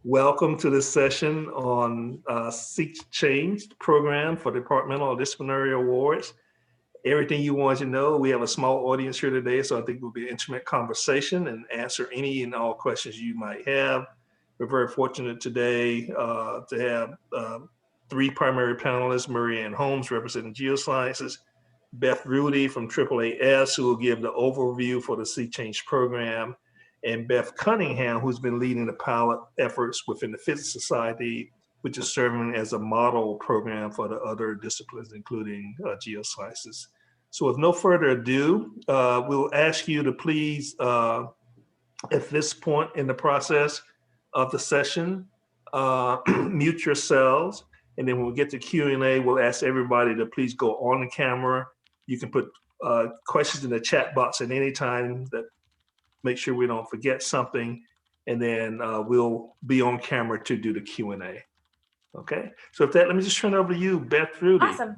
Welcome to this session on SEA Change Program for Departmental Disciplinary Awards. Everything you want to know, we have a small audience here today, so I think it will be an intimate conversation and answer any and all questions you might have. We're very fortunate today to have three primary panelists: Marianne Holmes, representing Geosciences; Beth Rudy from AAAS, who will give the overview for the SEA Change Program; and Beth Cunningham, who's been leading the pilot efforts within the Physics Society, which is serving as a model program for the other disciplines, including geosciences. So with no further ado, we'll ask you to please, at this point in the process of the session, mute yourselves. And then when we get to Q&A, we'll ask everybody to please go on the camera. You can put questions in the chat box at any time, that make sure we don't forget something, and then we'll be on camera to do the Q&A. Okay, so with that, let me just turn it over to you, Beth Rudy. Awesome.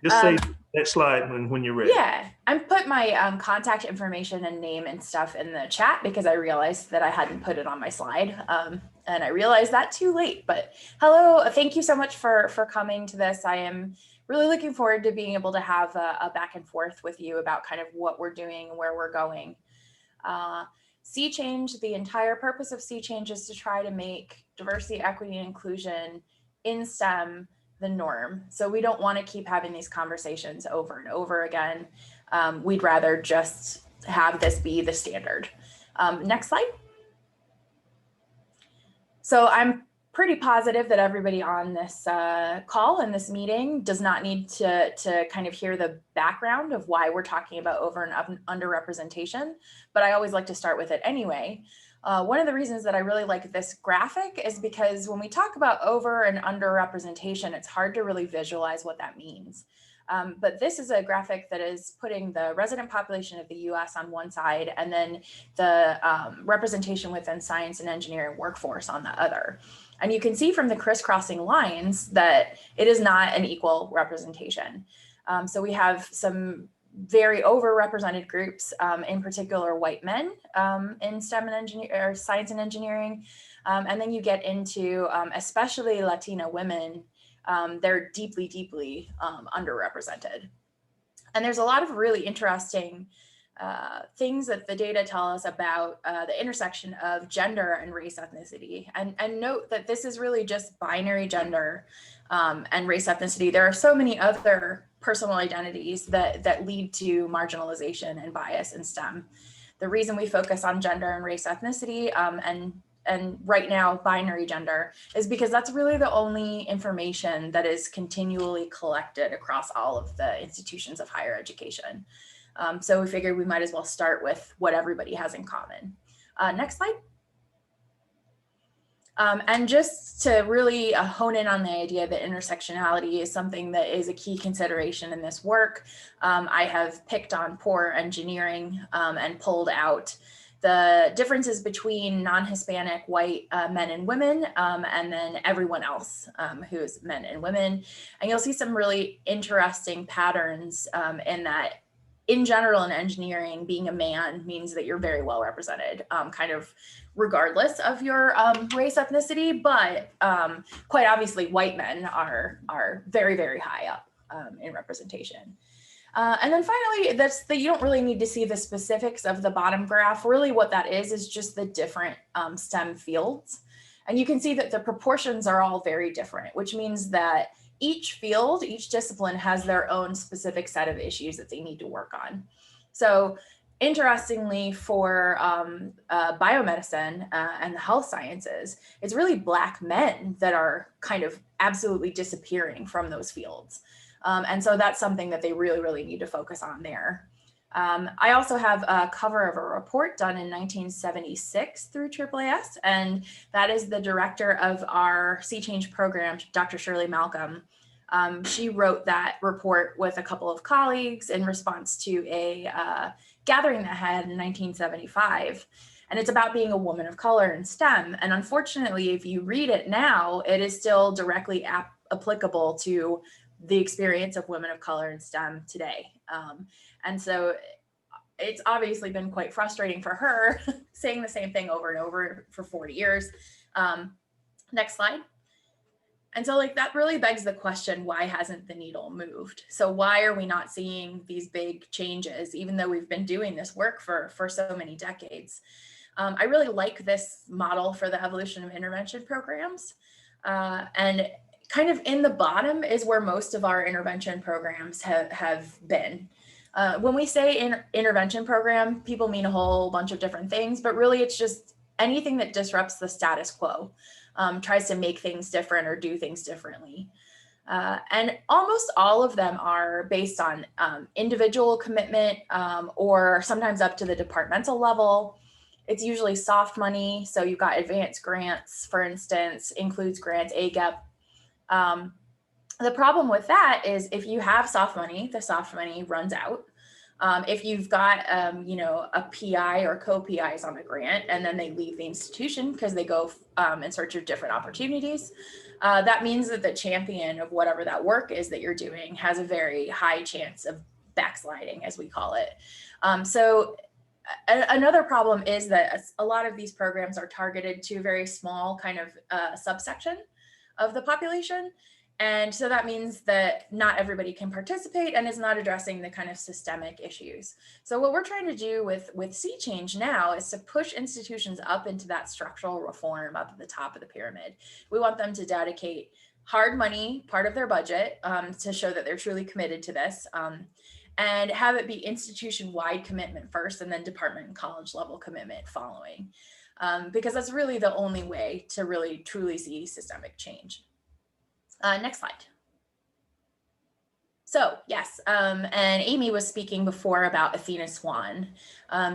Just say next slide when you're ready. Yeah, I put my contact information and name and stuff in the chat because I realized that I hadn't put it on my slide. And I realized that too late, but hello, thank you so much for coming to this. I am really looking forward to being able to have a back and forth with you about kind of what we're doing and where we're going. SEA Change, the entire purpose of SEA Change is to try to make diversity, equity, and inclusion in STEM the norm. So we don't want to keep having these conversations over and over again. We'd rather just have this be the standard. Next slide. So I'm pretty positive that everybody on this call and this meeting does not need to kind of hear the background of why we're talking about over and underrepresentation, but I always like to start with it anyway. One of the reasons that I really like this graphic is because when we talk about over and underrepresentation, it's hard to really visualize what that means. But this is a graphic that is putting the resident population of the US on one side and then the representation within science and engineering workforce on the other. And you can see from the crisscrossing lines that it is not an equal representation. So we have some very overrepresented groups, in particular white men in STEM and or science and engineering. And then you get into especially Latina women. They're deeply, deeply underrepresented. And there's a lot of really interesting things that the data tell us about the intersection of gender and race ethnicity. And note that this is really just binary gender and race ethnicity. There are so many other personal identities that lead to marginalization and bias in STEM. The reason we focus on gender and race ethnicity and right now binary gender is because that's really the only information that is continually collected across all of the institutions of higher education. So we figured we might as well start with what everybody has in common. Next slide. And just to really hone in on the idea that intersectionality is something that is a key consideration in this work, I have picked on poor engineering and pulled out the differences between non-Hispanic white men and women, and then everyone else who's men and women. And you'll see some really interesting patterns in that. In general, in engineering, being a man means that you're very well represented, kind of regardless of your race ethnicity, but quite obviously white men are very, very high up in representation. And then finally, you don't really need to see the specifics of the bottom graph. Really what that is just the different STEM fields. And you can see that the proportions are all very different, which means that each field, each discipline has their own specific set of issues that they need to work on. So interestingly, for biomedicine and the health sciences, it's really Black men that are kind of absolutely disappearing from those fields. And so that's something that they really, really need to focus on there. I also have a cover of a report done in 1976 through AAAS, and that is the director of our SEA Change program, Dr. Shirley Malcolm. She wrote that report with a couple of colleagues in response to a gathering that had in 1975. And it's about being a woman of color in STEM. And unfortunately, if you read it now, it is still directly applicable to the experience of women of color in STEM today. And so it's obviously been quite frustrating for her saying the same thing over and over for 40 years. Next slide. And so like that really begs the question, why hasn't the needle moved? So why are we not seeing these big changes, even though we've been doing this work for so many decades? I really like this model for the evolution of intervention programs. And kind of in the bottom is where most of our intervention programs have been. When we say intervention program, people mean a whole bunch of different things, but really it's just anything that disrupts the status quo, tries to make things different or do things differently. And almost all of them are based on individual commitment or sometimes up to the departmental level. It's usually soft money. So you've got advanced grants, for instance, includes grants, AGEP. The problem with that is if you have soft money, the soft money runs out. If you've got, a PI or co-PIs on a grant and then they leave the institution because they go in search of different opportunities, that means that the champion of whatever that work is that you're doing has a very high chance of backsliding, as we call it. So another problem is that a lot of these programs are targeted to a very small kind of subsection of the population. And so that means that not everybody can participate and is not addressing the kind of systemic issues. So what we're trying to do with SEA Change now is to push institutions up into that structural reform up at the top of the pyramid. We want them to dedicate hard money, part of their budget, to show that they're truly committed to this, and have it be institution-wide commitment first and then department and college level commitment following, because that's really the only way to really truly see systemic change. Next slide. So yes, and Amy was speaking before about Athena SWAN.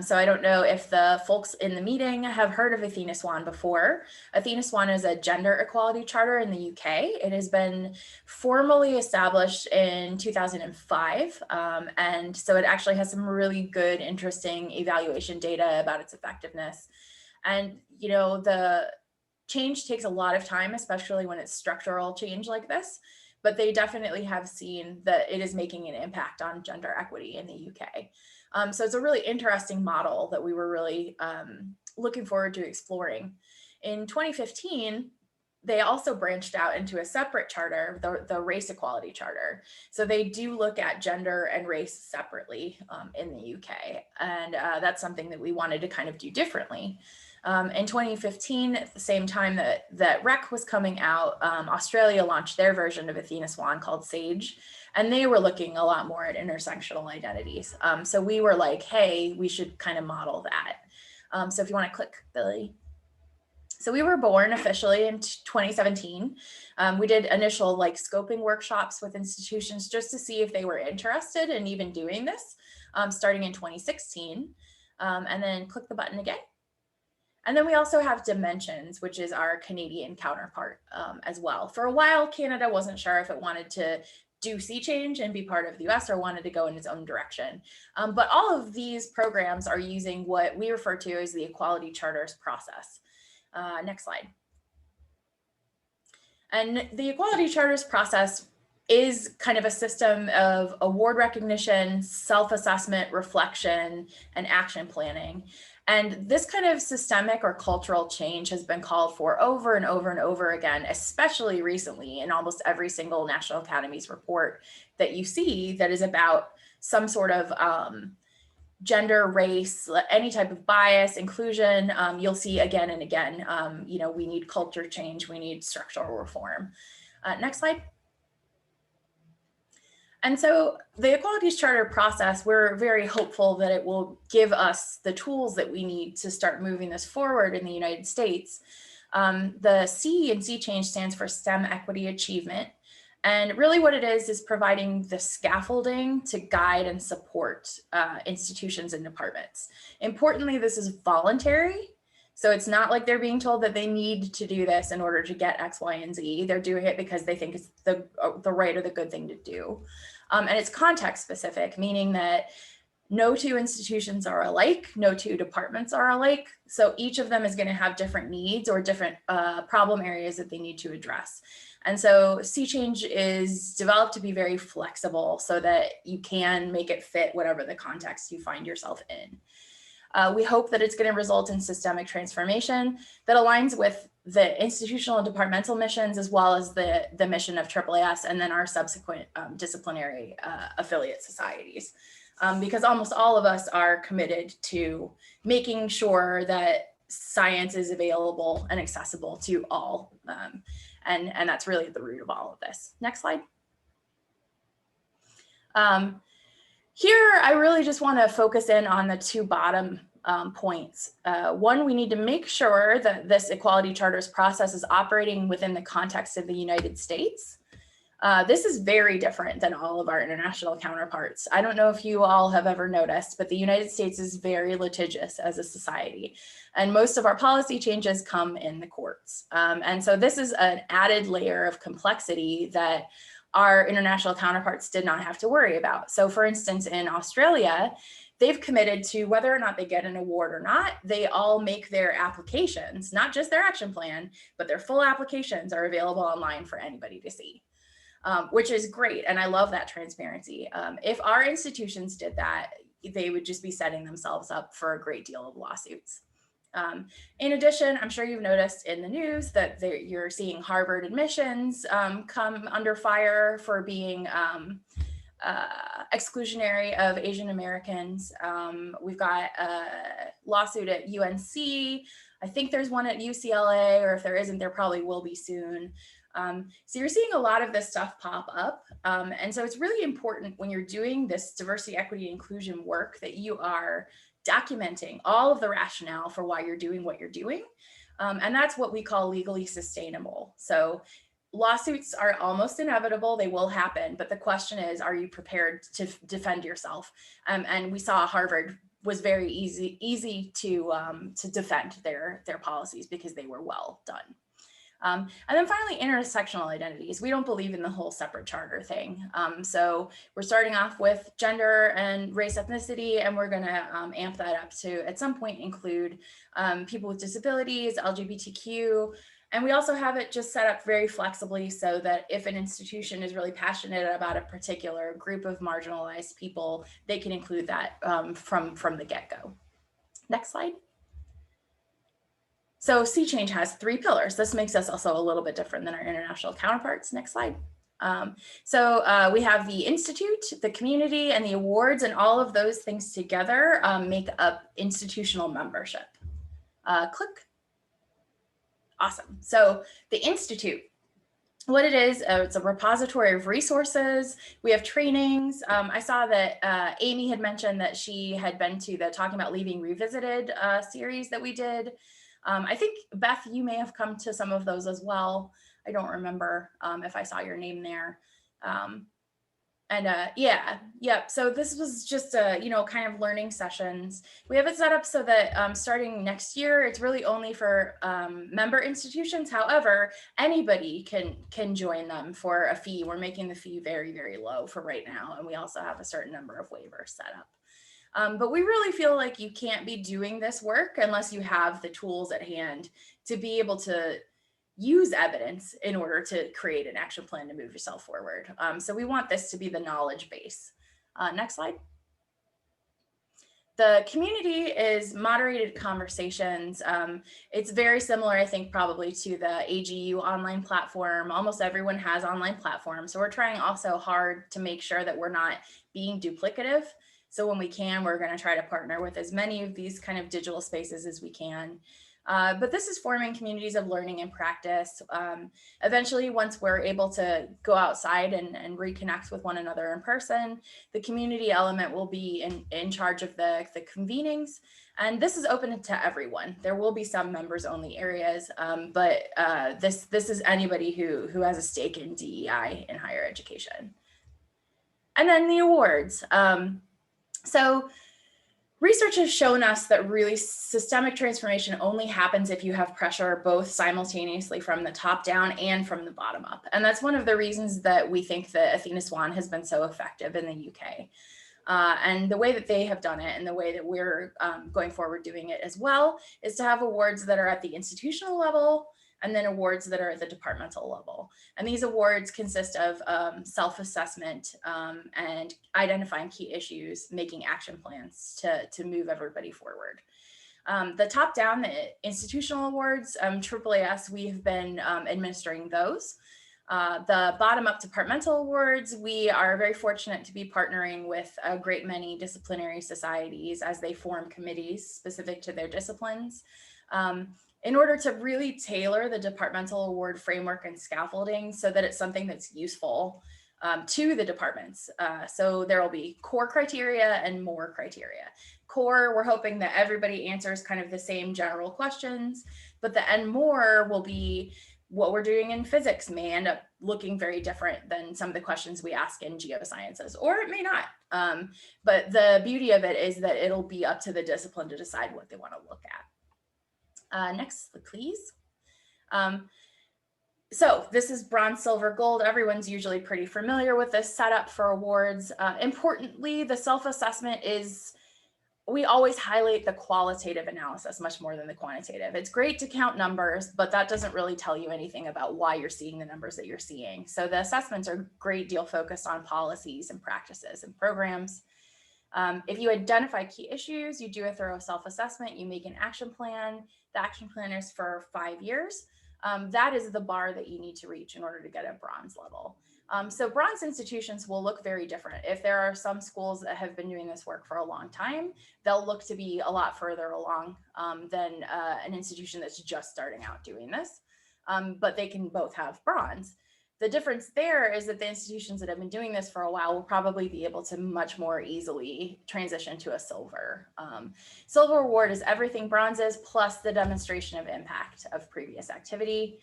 So I don't know if the folks in the meeting have heard of Athena SWAN before. Athena SWAN is a gender equality charter in the UK. It has been formally established in 2005. And so it actually has some really good, interesting evaluation data about its effectiveness. And, the change takes a lot of time, especially when it's structural change like this, but they definitely have seen that it is making an impact on gender equity in the UK. So it's a really interesting model that we were really looking forward to exploring. In 2015, they also branched out into a separate charter, the Race Equality Charter. So they do look at gender and race separately in the UK. And that's something that we wanted to kind of do differently. In 2015, at the same time that REC was coming out, Australia launched their version of Athena SWAN called SAGE, and they were looking a lot more at intersectional identities. So we were like, hey, we should kind of model that. So if you want to click, Billy. So we were born officially in 2017. We did initial scoping workshops with institutions just to see if they were interested in even doing this, starting in 2016. And then click the button again. And then we also have Dimensions, which is our Canadian counterpart as well. For a while, Canada wasn't sure if it wanted to do SEA Change and be part of the US or wanted to go in its own direction. But all of these programs are using what we refer to as the Equality Charters process. Next slide. And the Equality Charters process is kind of a system of award recognition, self-assessment, reflection, and action planning. And this kind of systemic or cultural change has been called for over and over and over again, especially recently in almost every single National Academies report that you see that is about some sort of gender, race, any type of bias, inclusion. You'll see again and again, we need culture change, we need structural reform. Next slide. And so the Equalities Charter process, we're very hopeful that it will give us the tools that we need to start moving this forward in the United States. The C in SEA Change stands for STEM Equity Achievement. And really what it is providing the scaffolding to guide and support institutions and departments. Importantly, this is voluntary. So it's not like they're being told that they need to do this in order to get X, Y, and Z. They're doing it because they think it's the right or the good thing to do. And it's context specific, meaning that no two institutions are alike, no two departments are alike. So each of them is going to have different needs or different problem areas that they need to address. And so SEA Change is developed to be very flexible so that you can make it fit whatever the context you find yourself in. We hope that it's going to result in systemic transformation that aligns with the institutional and departmental missions, as well as the mission of AAAS and then our subsequent disciplinary affiliate societies. Because almost all of us are committed to making sure that science is available and accessible to all. And that's really the root of all of this. Next slide. Here, I really just want to focus in on the two bottom points. One, we need to make sure that this Equality Charters process is operating within the context of the United States. This is very different than all of our international counterparts. I don't know if you all have ever noticed, but the United States is very litigious as a society, and most of our policy changes come in the courts. And so this is an added layer of complexity that our international counterparts did not have to worry about. So for instance, in Australia, they've committed to whether or not they get an award or not, they all make their applications, not just their action plan, but their full applications are available online for anybody to see. Which is great. And I love that transparency. If our institutions did that, they would just be setting themselves up for a great deal of lawsuits. In addition, I'm sure you've noticed in the news that you're seeing Harvard admissions come under fire for being exclusionary of Asian Americans. We've got a lawsuit at UNC. I think there's one at UCLA, or if there isn't, there probably will be soon. So you're seeing a lot of this stuff pop up. And so it's really important when you're doing this diversity, equity, inclusion work that you are documenting all of the rationale for why you're doing what you're doing. And that's what we call legally sustainable. So lawsuits are almost inevitable, they will happen, but the question is, are you prepared to defend yourself? And we saw Harvard was very easy to defend their policies because they were well done. And then finally, intersectional identities. We don't believe in the whole separate charter thing. So we're starting off with gender and race ethnicity, and we're going to amp that up to at some point include people with disabilities, LGBTQ. And we also have it just set up very flexibly so that if an institution is really passionate about a particular group of marginalized people, they can include that from the get-go. Next slide. So SEA Change has 3 pillars. This makes us also a little bit different than our international counterparts. Next slide. So we have the institute, the community, and the awards, and all of those things together make up institutional membership. Click. Awesome. So the institute, what it is, it's a repository of resources. We have trainings. I saw that Amy had mentioned that she had been to the Talking About Leaving Revisited series that we did. I think, Beth, you may have come to some of those as well. I don't remember if I saw your name there. Yeah. So this was just kind of learning sessions. We have it set up so that starting next year, it's really only for member institutions. However, anybody can join them for a fee. We're making the fee very, very low for right now. And we also have a certain number of waivers set up. But we really feel like you can't be doing this work unless you have the tools at hand to be able to use evidence in order to create an action plan to move yourself forward. So we want this to be the knowledge base. Next slide. The community is moderated conversations. It's very similar, I think, probably to the AGU online platform. Almost everyone has online platforms. So we're trying also hard to make sure that we're not being duplicative. So when we can, we're going to try to partner with as many of these kind of digital spaces as we can. But this is forming communities of learning and practice. Eventually, once we're able to go outside and reconnect with one another in person, the community element will be in charge of the convenings. And this is open to everyone. There will be some members only areas, but this is anybody who has a stake in DEI in higher education. And then the awards. So research has shown us that really systemic transformation only happens if you have pressure both simultaneously from the top down and from the bottom up. And that's one of the reasons that we think that Athena SWAN has been so effective in the UK. And the way that they have done it and the way that we're going forward doing it as well is to have awards that are at the institutional level, and then awards that are at the departmental level. And these awards consist of self-assessment and identifying key issues, making action plans to move everybody forward. The top-down, the institutional awards, AAAS, we have been administering those. The bottom-up departmental awards, we are very fortunate to be partnering with a great many disciplinary societies as they form committees specific to their disciplines in order to really tailor the departmental award framework and scaffolding so that it's something that's useful to the departments. So there will be core criteria and more criteria. Core, we're hoping that everybody answers kind of the same general questions, but the and more will be what we're doing in physics may end up looking very different than some of the questions we ask in geosciences, or it may not. But the beauty of it is that it'll be up to the discipline to decide what they want to look at. Next, please. So this is bronze, silver, gold. Everyone's usually pretty familiar with this setup for awards. Importantly, the self-assessment is, we always highlight the qualitative analysis much more than the quantitative. It's great to count numbers, but that doesn't really tell you anything about why you're seeing the numbers that you're seeing. So the assessments are a great deal focused on policies and practices and programs. If you identify key issues, you do a thorough self-assessment, you make an action plan. The action plan is for 5 years. That is the bar that you need to reach in order to get a bronze level. So bronze institutions will look very different. If there are some schools that have been doing this work for a long time, they'll look to be a lot further along than an institution that's just starting out doing this. But they can both have bronze. The difference there is that the institutions that have been doing this for a while will probably be able to much more easily transition to a silver. Silver award is everything bronze is plus the demonstration of impact of previous activity.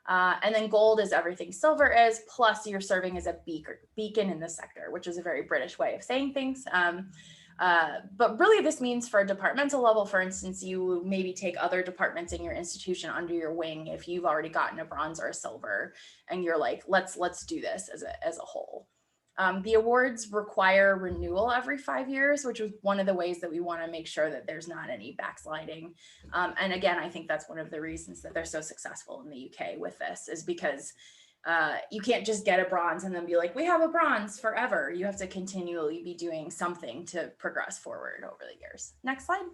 And then gold is everything silver is, plus you're serving as a beacon in the sector, which is a very British way of saying things. But really this means for a departmental level, for instance, you maybe take other departments in your institution under your wing if you've already gotten a bronze or a silver, and you're like, let's do this as a whole. The awards require renewal every 5 years, which is one of the ways that we want to make sure that there's not any backsliding. And again, I think that's one of the reasons that they're so successful in the UK with this, is because you can't just get a bronze and then be like, we have a bronze forever. You have to continually be doing something to progress forward over the years. Next slide.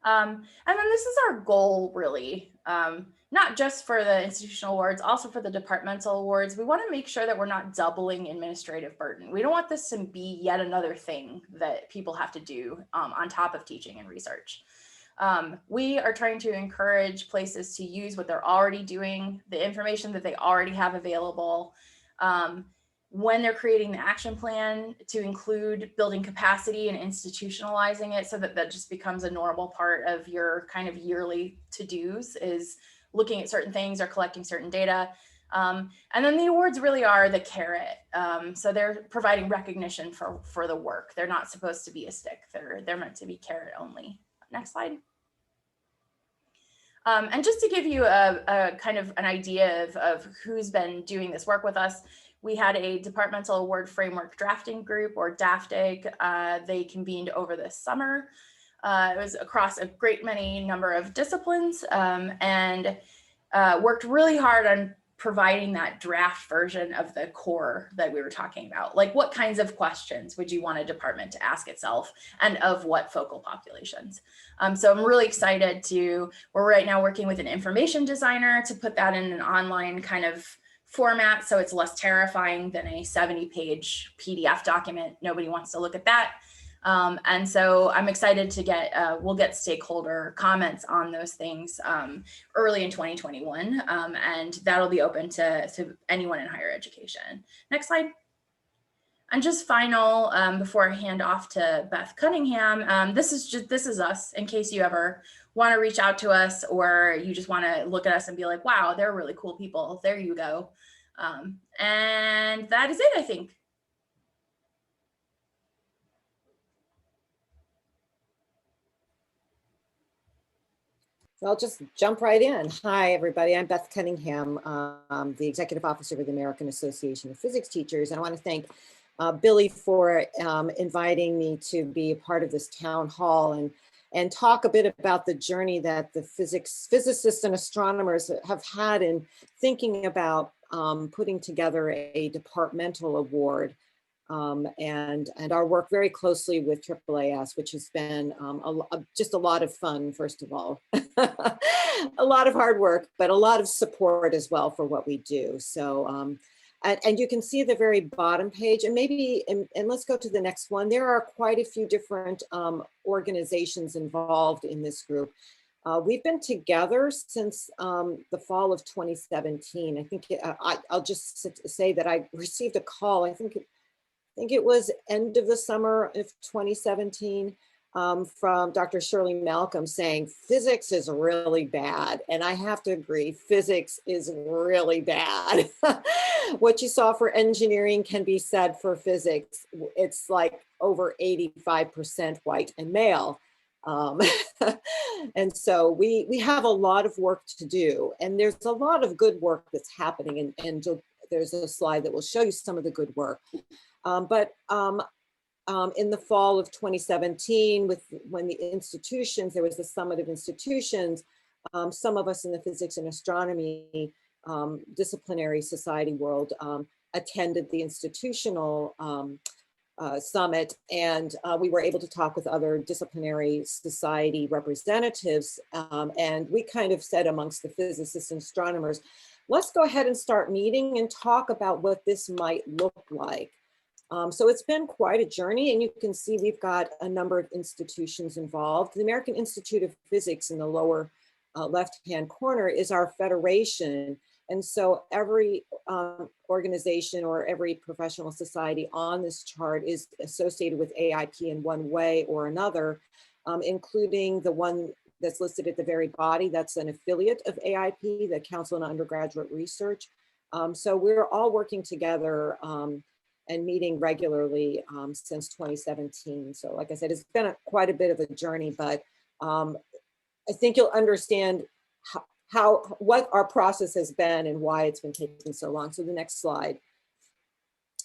And then this is our goal, really, not just for the institutional awards, also for the departmental awards. We want to make sure that we're not doubling administrative burden. We don't want this to be yet another thing that people have to do on top of teaching and research. We are trying to encourage places to use what they're already doing, the information that they already have available, when they're creating the action plan, to include building capacity and institutionalizing it so that that just becomes a normal part of your kind of yearly to-dos, is looking at certain things or collecting certain data. And then the awards really are the carrot. So they're providing recognition for the work. They're not supposed to be a stick. They're meant to be carrot only. Next slide. And just to give you a kind of an idea of who's been doing this work with us, we had a departmental award framework drafting group, or DAFTIG. They convened over the summer. It was across a great many number of disciplines, and worked really hard on providing that draft version of the core that we were talking about. Like, what kinds of questions would you want a department to ask itself, and of what focal populations? So I'm really excited we're right now working with an information designer to put that in an online kind of format, so it's less terrifying than a 70-page PDF document. Nobody wants to look at that. And so I'm excited to we'll get stakeholder comments on those things early in 2021, and that'll be open to anyone in higher education. Next slide. And just final, before I hand off to Beth Cunningham, this is us, in case you ever want to reach out to us, or you just want to look at us and be like, wow, they're really cool people. There you go. And that is it, I think. So I'll just jump right in. Hi, everybody. I'm Beth Cunningham, the Executive Officer of the American Association of Physics Teachers. And I want to thank Billy for inviting me to be a part of this town hall. And and talk a bit about the journey that the physicists and astronomers have had in thinking about putting together a departmental award, and our work very closely with AAAS, which has been just a lot of fun, first of all. A lot of hard work, but a lot of support as well for what we do. So, and you can see the very bottom page, and maybe, and let's go to the next one. There are quite a few different organizations involved in this group. We've been together since the fall of 2017. I think I'll just say that I received a call, I think it was end of the summer of 2017, from Dr. Shirley Malcolm saying, physics is really bad. And I have to agree, physics is really bad. What you saw for engineering can be said for physics. It's like over 85% white and male. And so we have a lot of work to do. And there's a lot of good work that's happening. And there's a slide that will show you some of the good work. In the fall of 2017, when the institutions, there was the Summit of Institutions, some of us in the Physics and Astronomy Disciplinary Society world attended the institutional summit, and we were able to talk with other disciplinary society representatives, and we kind of said amongst the physicists and astronomers, let's go ahead and start meeting and talk about what this might look like. So it's been quite a journey, and you can see we've got a number of institutions involved. The American Institute of Physics in the lower left-hand corner is our federation. And so every organization or every professional society on this chart is associated with AIP in one way or another, including the one that's listed at the very bottom. That's an affiliate of AIP, the Council on Undergraduate Research. So we're all working together and meeting regularly since 2017. So like I said, it's been quite a bit of a journey, but I think you'll understand what our process has been and why it's been taking so long. So the next slide.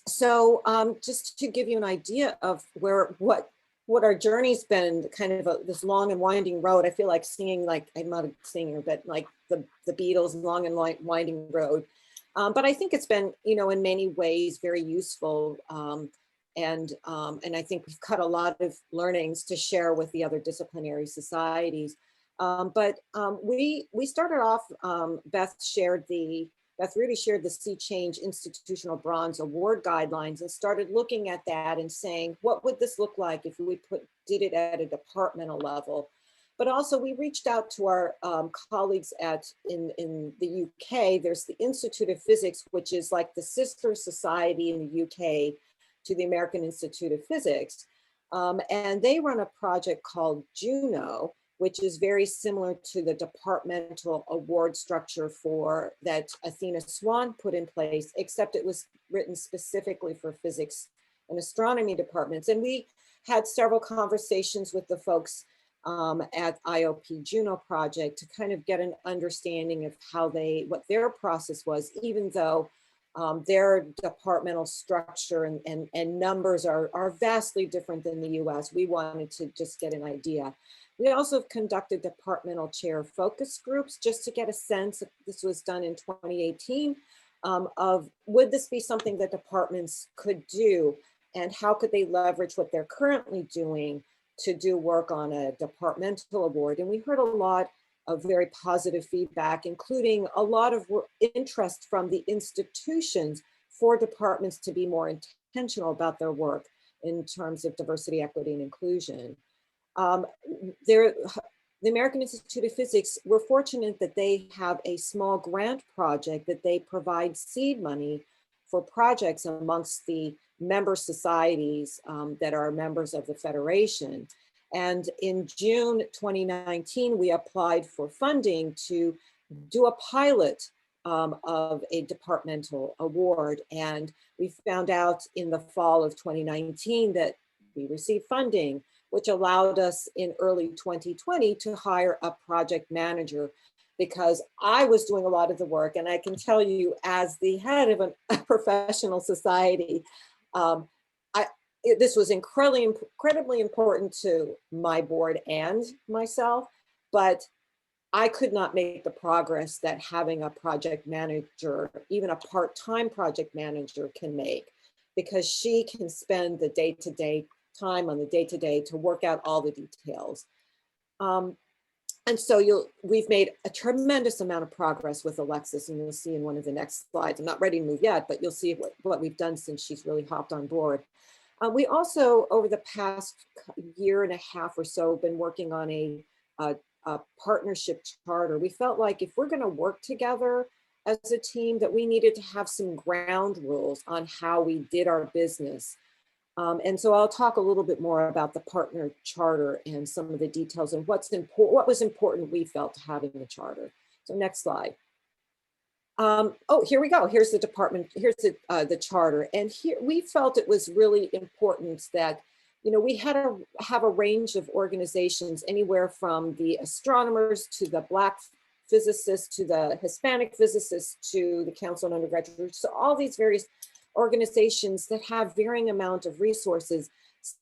So just to give you an idea of what our journey's been, kind of this long and winding road. I feel like singing, like, I'm not a singer, but like the Beatles' long and winding road. But I think it's been, in many ways very useful. And I think we've got a lot of learnings to share with the other disciplinary societies. But we started off, Beth really shared the SEA Change Institutional Bronze Award Guidelines and started looking at that and saying, what would this look like if we did it at a departmental level? But also we reached out to our colleagues in the UK. There's the Institute of Physics, which is like the sister society in the UK to the American Institute of Physics. And they run a project called Juno, which is very similar to the departmental award structure that Athena SWAN put in place, except it was written specifically for physics and astronomy departments. And we had several conversations with the folks at IOP Juno project to kind of get an understanding of what their process was, even though their departmental structure and numbers are vastly different than the US. We wanted to just get an idea. We also conducted departmental chair focus groups just to get a sense, this was done in 2018, of would this be something that departments could do, and how could they leverage what they're currently doing to do work on a departmental award. And we heard a lot of very positive feedback, including a lot of interest from the institutions for departments to be more intentional about their work in terms of diversity, equity, and inclusion. The American Institute of Physics, we're fortunate that they have a small grant project that they provide seed money for projects amongst the member societies that are members of the Federation. And in June 2019, we applied for funding to do a pilot of a departmental award. And we found out in the fall of 2019 that we received funding, which allowed us in early 2020 to hire a project manager, because I was doing a lot of the work. And I can tell you, as the head of a professional society, this was incredibly important to my board and myself, but I could not make the progress that having a project manager, even a part-time project manager, can make, because she can spend the day-to-day time on the day-to-day to work out all the details. And so we've made a tremendous amount of progress with Alexis, and you'll see in one of the next slides. I'm not ready to move yet, but you'll see what we've done since she's really hopped on board. We also, over the past year and a half or so, been working on a partnership charter. We felt like if we're going to work together as a team, that we needed to have some ground rules on how we did our business. And so I'll talk a little bit more about the partner charter and some of the details and what was important we felt to having the charter. So next slide. Oh, here we go. Here's the department. Here's the charter. And here we felt it was really important that, you know, we had to have a range of organizations, anywhere from the astronomers to the Black physicists to the Hispanic physicists to the Council on Undergraduate. So all these various organizations that have varying amount of resources.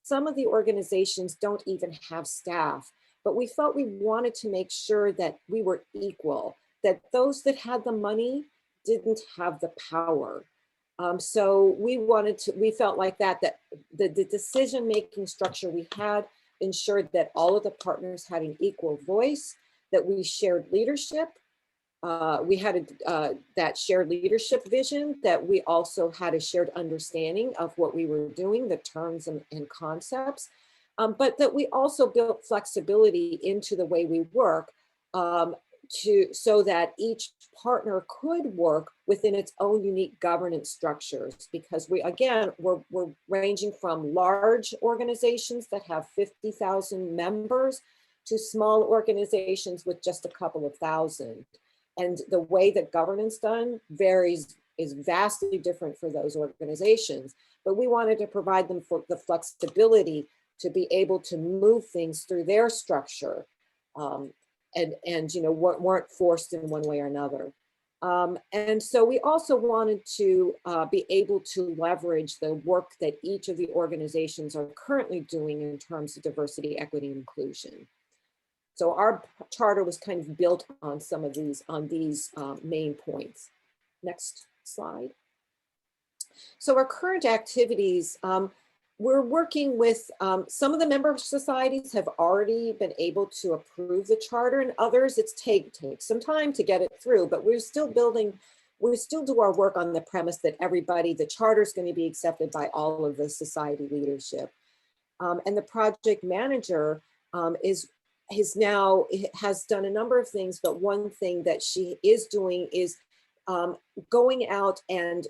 Some of the organizations don't even have staff, but we felt we wanted to make sure that we were equal, that those that had the money didn't have the power. So we felt like that the decision-making structure we had ensured that all of the partners had an equal voice, that we shared leadership. We had that shared leadership vision, that we also had a shared understanding of what we were doing, the terms and concepts, but that we also built flexibility into the way we work so that each partner could work within its own unique governance structures, because we're ranging from large organizations that have 50,000 members to small organizations with just a couple of thousand. And the way that governance is vastly different for those organizations. But we wanted to provide them for the flexibility to be able to move things through their structure, and you know, weren't forced in one way or another. And so we also wanted to be able to leverage the work that each of the organizations are currently doing in terms of diversity, equity, and inclusion. So our charter was kind of built on some of these, main points. Next slide. So our current activities, we're working with some of the member societies have already been able to approve the charter, and others it's takes some time to get it through, but we still do our work on the premise that the charter is going to be accepted by all of the society leadership. And the project manager has done a number of things, but one thing that she is doing is going out and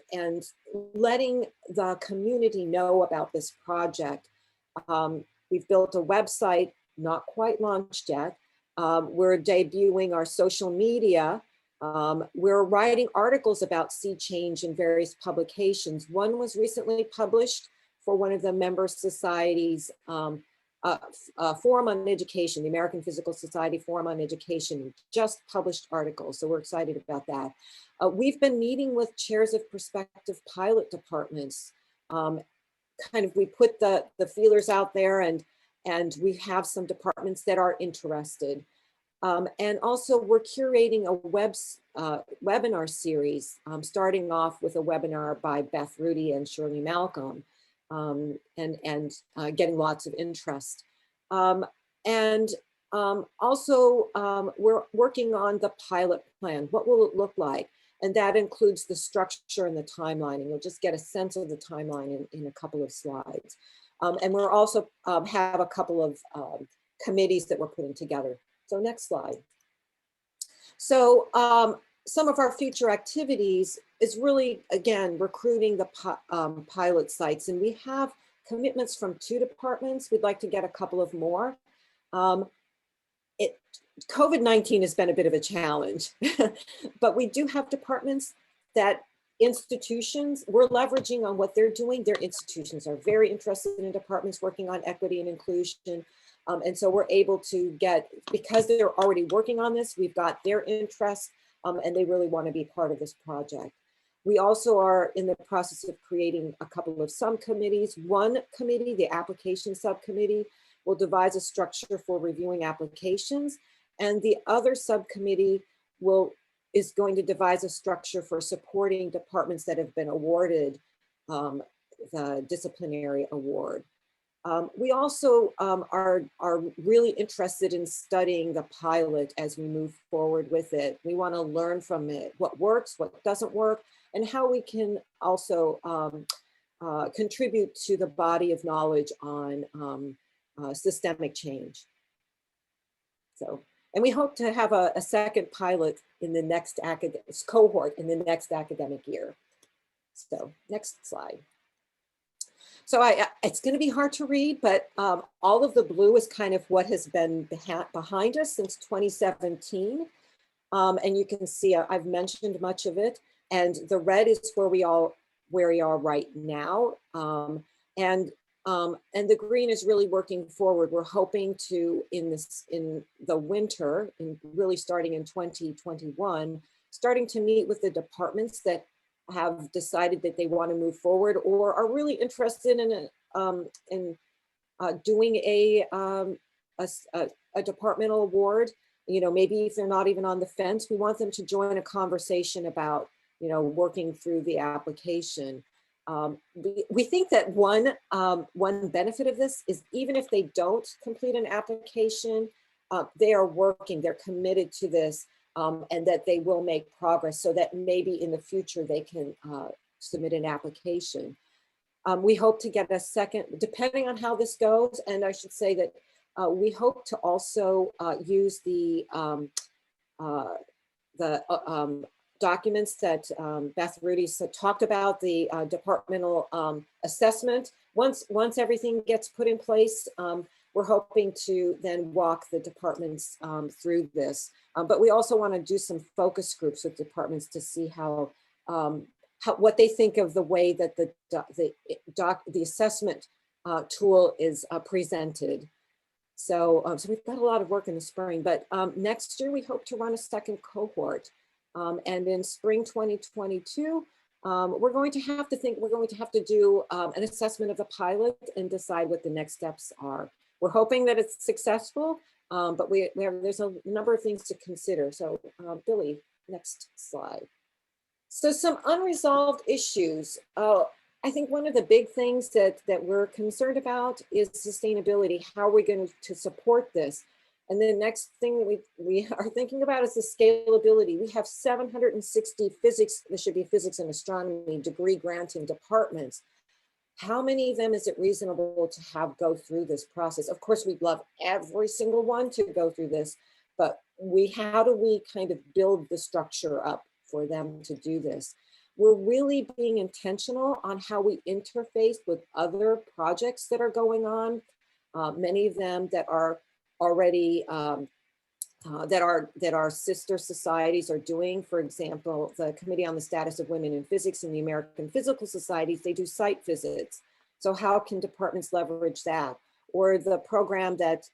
letting the community know about this project. We've built a website, not quite launched yet. We're debuting our social media. We're writing articles about sea change in various publications. One was recently published for one of the member societies, Forum on Education, the American Physical Society Forum on Education, just published articles, so we're excited about that. We've been meeting with chairs of prospective pilot departments. We put the feelers out there, and we have some departments that are interested. And also we're curating a webinar series, starting off with a webinar by Beth Rudy and Shirley Malcolm, and getting lots of interest. Also, we're working on the pilot plan. What will it look like? And that includes the structure and the timeline. And you'll just get a sense of the timeline in a couple of slides. And we're also have a couple of committees that we're putting together. So next slide. So some of our future activities is really, again, recruiting the pilot sites. And we have commitments from 2 departments. We'd like to get a couple of more. COVID-19 has been a bit of a challenge, but we do have departments that institutions, we're leveraging on what they're doing. Their institutions are very interested in departments working on equity and inclusion. And so we're able to get, because they're already working on this, we've got their interest, and they really want to be part of this project. We also are in the process of creating a couple of subcommittees. One committee, the application subcommittee, will devise a structure for reviewing applications, and the other subcommittee is going to devise a structure for supporting departments that have been awarded the disciplinary award. We also are really interested in studying the pilot as we move forward with it. We want to learn from it, what works, what doesn't work, and how we can also contribute to the body of knowledge on systemic change. So, and we hope to have a second pilot in the next cohort in the next academic year. So next slide. So it's going to be hard to read, but all of the blue is kind of what has been behind us since 2017. And you can see I've mentioned much of it. And the red is where we are right now. And the green is really working forward. We're hoping to, in the winter, really starting in 2021, starting to meet with the departments that have decided that they want to move forward or are really interested in doing a departmental award. You know, maybe if they're not even on the fence, we want them to join a conversation about, you know, working through the application. We think that one benefit of this is even if they don't complete an application, they are working, they're committed to this, and that they will make progress so that maybe in the future they can submit an application. We hope to get a second, depending on how this goes, and I should say that we hope to also use the documents that Beth Rudy talked about, the departmental assessment. Once everything gets put in place, we're hoping to then walk the departments through this. But we also want to do some focus groups with departments to see what they think of the way that the assessment tool is presented. So we've got a lot of work in the spring, but next year we hope to run a second cohort. And in spring 2022, we're going to have to do an assessment of the pilot and decide what the next steps are. We're hoping that it's successful, but there's a number of things to consider. So Billy, next slide. So some unresolved issues. I think one of the big things that we're concerned about is sustainability. How are we going to support this? And the next thing that we are thinking about is the scalability. We have 760 physics, this should be physics and astronomy degree granting departments. How many of them is it reasonable to have go through this process? Of course, we'd love every single one to go through this, but how do we kind of build the structure up for them to do this? We're really being intentional on how we interface with other projects that are going on. Many of them that are already that our sister societies are doing. For example, the Committee on the Status of Women in Physics and the American Physical Societies, they do site visits. So how can departments leverage that? Or the program that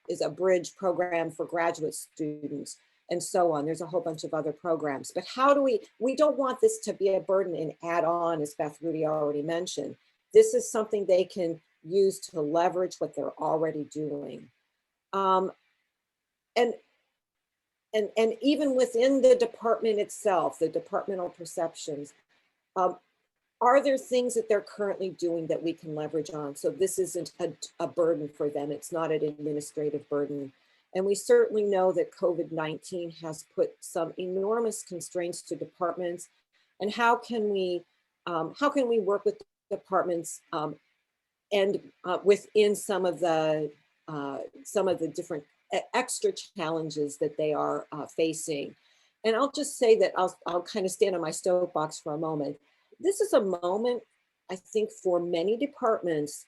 is a bridge program for graduate students and so on. There's a whole bunch of other programs. But how do we don't want this to be a burden and add on, as Beth Rudy already mentioned. This is something they can use to leverage what they're already doing. And even within the department itself, the departmental perceptions, are there things that they're currently doing that we can leverage on? So this isn't a burden for them. It's not an administrative burden. And we certainly know that COVID-19 has put some enormous constraints to departments. And how can we work with departments and within some of the different extra challenges that they are facing? And I'll just say that I'll kind of stand on my soapbox for a moment. This is a moment, I think, for many departments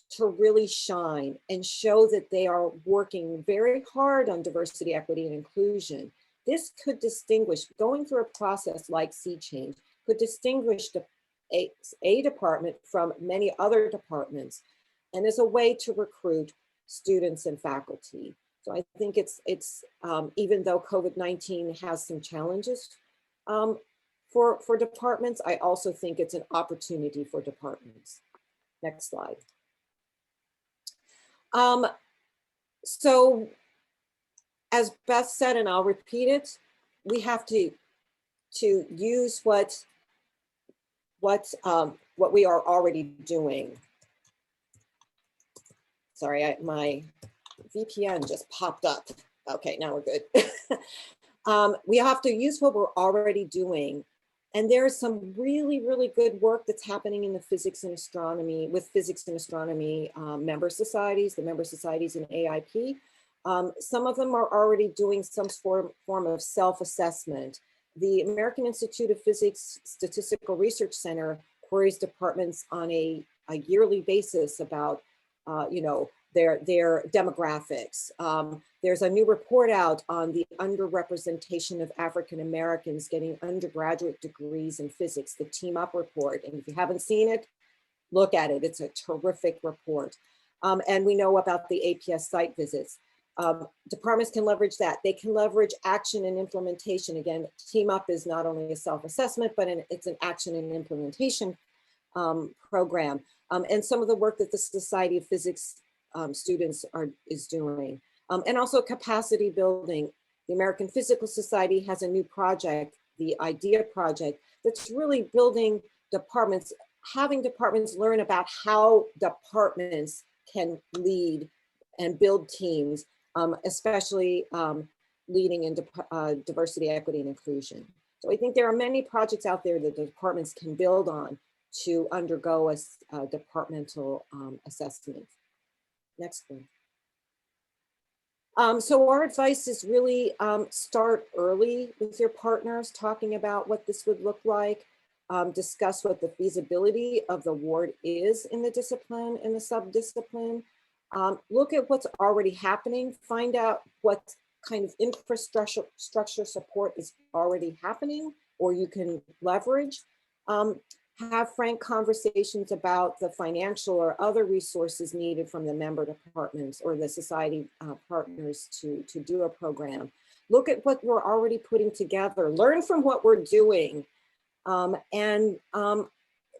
to really shine and show that they are working very hard on diversity, equity, and inclusion. This could distinguish, going through a process like SEA Change, could distinguish a department from many other departments, and as a way to recruit students and faculty. So I think it's even though COVID-19 has some challenges for departments. I also think it's an opportunity for departments. Next slide. So as Beth said, and I'll repeat it, we have to use what we are already doing. Sorry, my VPN just popped up. Okay, now we're good. We have to use what we're already doing. And there's some really, really good work that's happening in the physics and astronomy, with physics and astronomy member societies, the member societies in AIP. Some of them are already doing some form of self-assessment. The American Institute of Physics Statistical Research Center queries departments on a yearly basis about, their demographics. There's a new report out on the underrepresentation of African Americans getting undergraduate degrees in physics, the Team Up report. And if you haven't seen it, look at it. It's a terrific report. And we know about the APS site visits. Departments can leverage that. They can leverage action and implementation. Again, Team Up is not only a self-assessment, but it's an action and implementation program. And some of the work that the Society of Physics students is doing. And also capacity building. The American Physical Society has a new project, the IDEA project, that's really building departments, having departments learn about how departments can lead and build teams, especially leading in diversity, equity, and inclusion. So I think there are many projects out there that the departments can build on to undergo a departmental assessment. Next one. So our advice is really start early with your partners, talking about what this would look like, discuss what the feasibility of the award is in the discipline and the subdiscipline. Look at what's already happening, find out what kind of infrastructure support is already happening or you can leverage. Have frank conversations about the financial or other resources needed from the member departments or the society partners to do a program. Look at what we're already putting together, learn from what we're doing.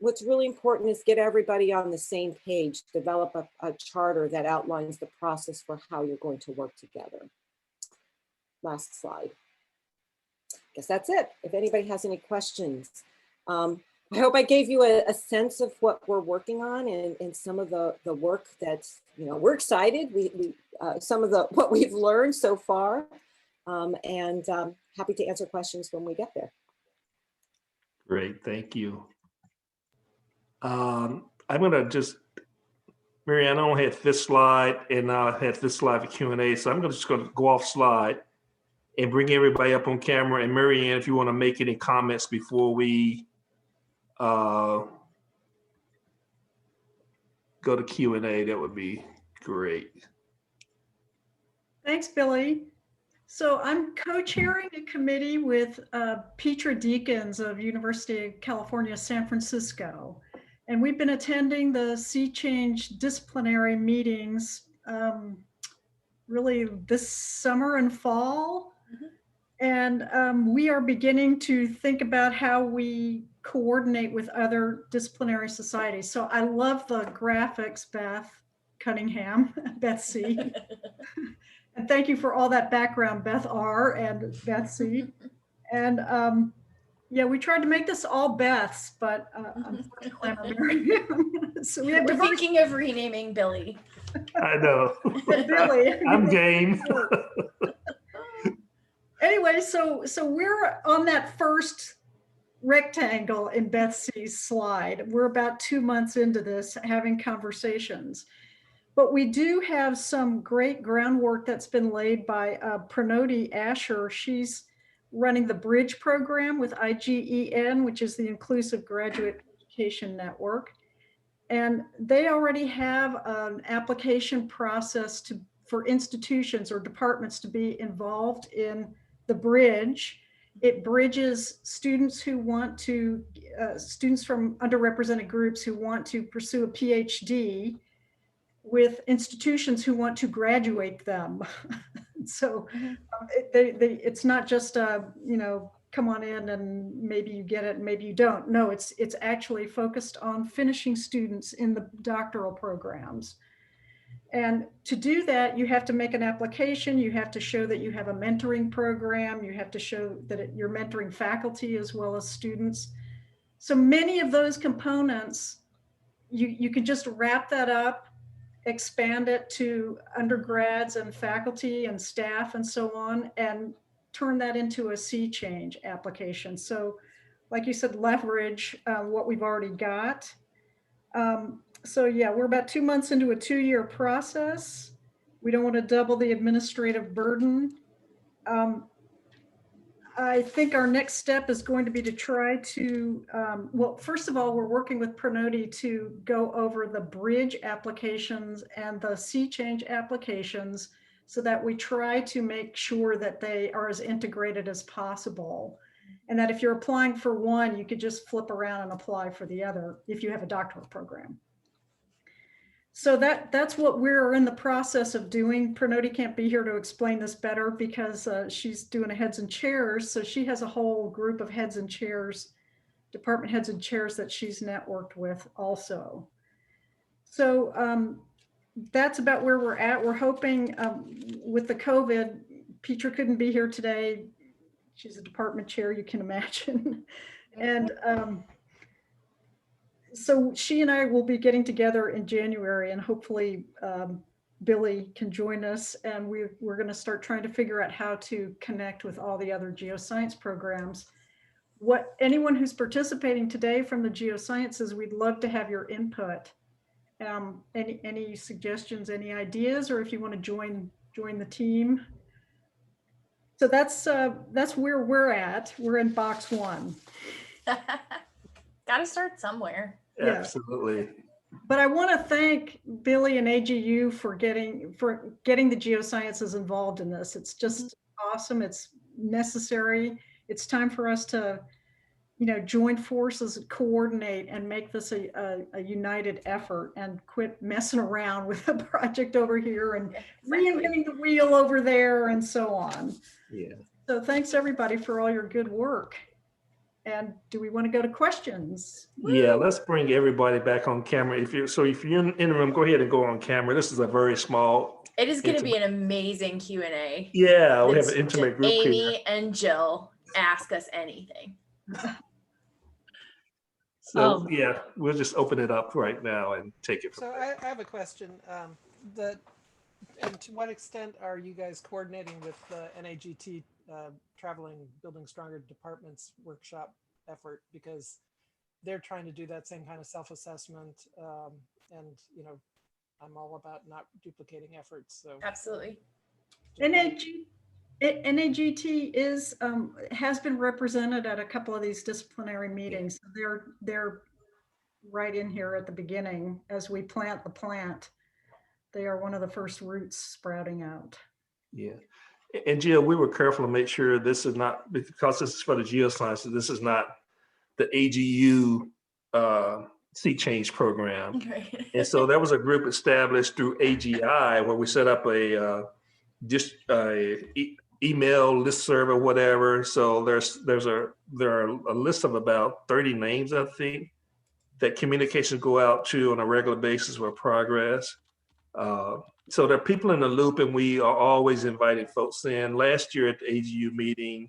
What's really important is get everybody on the same page, develop a charter that outlines the process for how you're going to work together. Last slide. Guess that's it. If anybody has any questions. I hope I gave you a sense of what we're working on and some of the work that's, we're excited. Some of what we've learned so far, and happy to answer questions when we get there. Great, thank you. I'm gonna just, Marianne, I don't have this slide and I have this slide for Q&A, so I'm just gonna go off slide and bring everybody up on camera. And Marianne, if you wanna make any comments before we go to Q&A, that would be great. Thanks, Billy. So I'm co-chairing a committee with Petra Deakins of University of California, San Francisco. And we've been attending the SEA Change disciplinary meetings really this summer and fall. And we are beginning to think about how we coordinate with other disciplinary societies. So I love the graphics, Beth Cunningham, Beth C. And thank you for all that background, Beth R. and Beth C. And yeah, we tried to make this all Beths, but unfortunately I'm a Mary. So we're thinking of renaming Billy. I know. Billy. I'm game. Anyway, so we're on that first rectangle in Beth C's slide. We're about 2 months into this, having conversations. But we do have some great groundwork that's been laid by Pranoti Asher. She's running the Bridge program with IGEN, which is the Inclusive Graduate Education Network. And they already have an application process for institutions or departments to be involved in the Bridge. It bridges students who want to, students from underrepresented groups who want to pursue a PhD with institutions who want to graduate them. So it's not just a, come on in and maybe you get it, and maybe you don't. No, it's actually focused on finishing students in the doctoral programs. And to do that, you have to make an application. You have to show that you have a mentoring program. You have to show that you're mentoring faculty as well as students. So many of those components, you can just wrap that up, expand it to undergrads and faculty and staff and so on, and turn that into a SEA Change application. So like you said, leverage what we've already got. So yeah, we're about 2 months into a 2-year process. We don't want to double the administrative burden. I think our next step is going to be to try to, well, first of all, we're working with Pronodi to go over the bridge applications and the SEA Change applications so that we try to make sure that they are as integrated as possible. And that if you're applying for one, you could just flip around and apply for the other if you have a doctoral program. So that's what we're in the process of doing. Pronodi can't be here to explain this better because she's doing a heads and chairs. So she has a whole group of heads and chairs, department heads and chairs that she's networked with also. So that's about where we're at. We're hoping with the COVID, Petra couldn't be here today. She's a department chair, you can imagine. And so she and I will be getting together in January, and hopefully Billy can join us, and we're going to start trying to figure out how to connect with all the other geoscience programs. Anyone who's participating today from the geosciences, we'd love to have your input. Any suggestions, any ideas, or if you want to join the team. So that's where we're at. We're in box 1. Got to start somewhere. Yeah. Absolutely. But I want to thank Billy and AGU for getting the geosciences involved in this. It's just awesome. It's necessary. It's time for us to, join forces, coordinate, and make this a united effort, and quit messing around with the project over here and reinventing the wheel over there and so on. Yeah. So thanks everybody for all your good work. And do we want to go to questions? Yeah, let's bring everybody back on camera. If you're in the room, go ahead and go on camera. This is a very small. It is going to be an amazing Q&A. Yeah, we have an intimate group Amy here. and Jill, ask us anything. So yeah, we'll just open it up right now and take it from there. I have a question. And to what extent are you guys coordinating with the NAGT Traveling Building Stronger Departments workshop effort, because they're trying to do that same kind of self-assessment, and I'm all about not duplicating efforts. So absolutely. NAGT has been represented at a couple of these disciplinary meetings. They're right in here at the beginning as we plant the plant. They are one of the first roots sprouting out. Yeah. And Jill, we were careful to make sure this is not, because this is for the geosciences, this is not the AGU SEA Change Program. Right. And so there was a group established through AGI where we set up a email listserv or whatever. So there are a list of about 30 names, I think, that communications go out to on a regular basis with progress. So there are people in the loop, and we are always inviting folks in. Last year at the AGU meeting,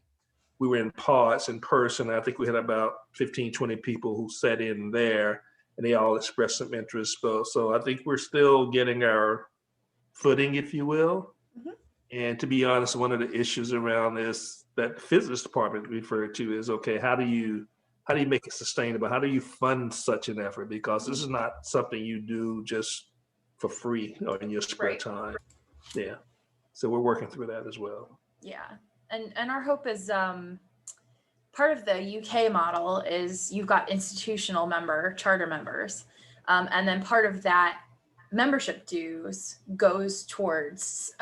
we were in pods in person. I think we had about 15, 20 people who sat in there, and they all expressed some interest. So I think we're still getting our footing, if you will. Mm-hmm. And to be honest, one of the issues around this that the physics department referred to is, okay, how do you make it sustainable? How do you fund such an effort? Because this is not something you do just for free or in your spare time. Yeah. So we're working through that as well. Yeah. And our hope is part of the UK model is you've got institutional charter members. And then part of that membership dues goes towards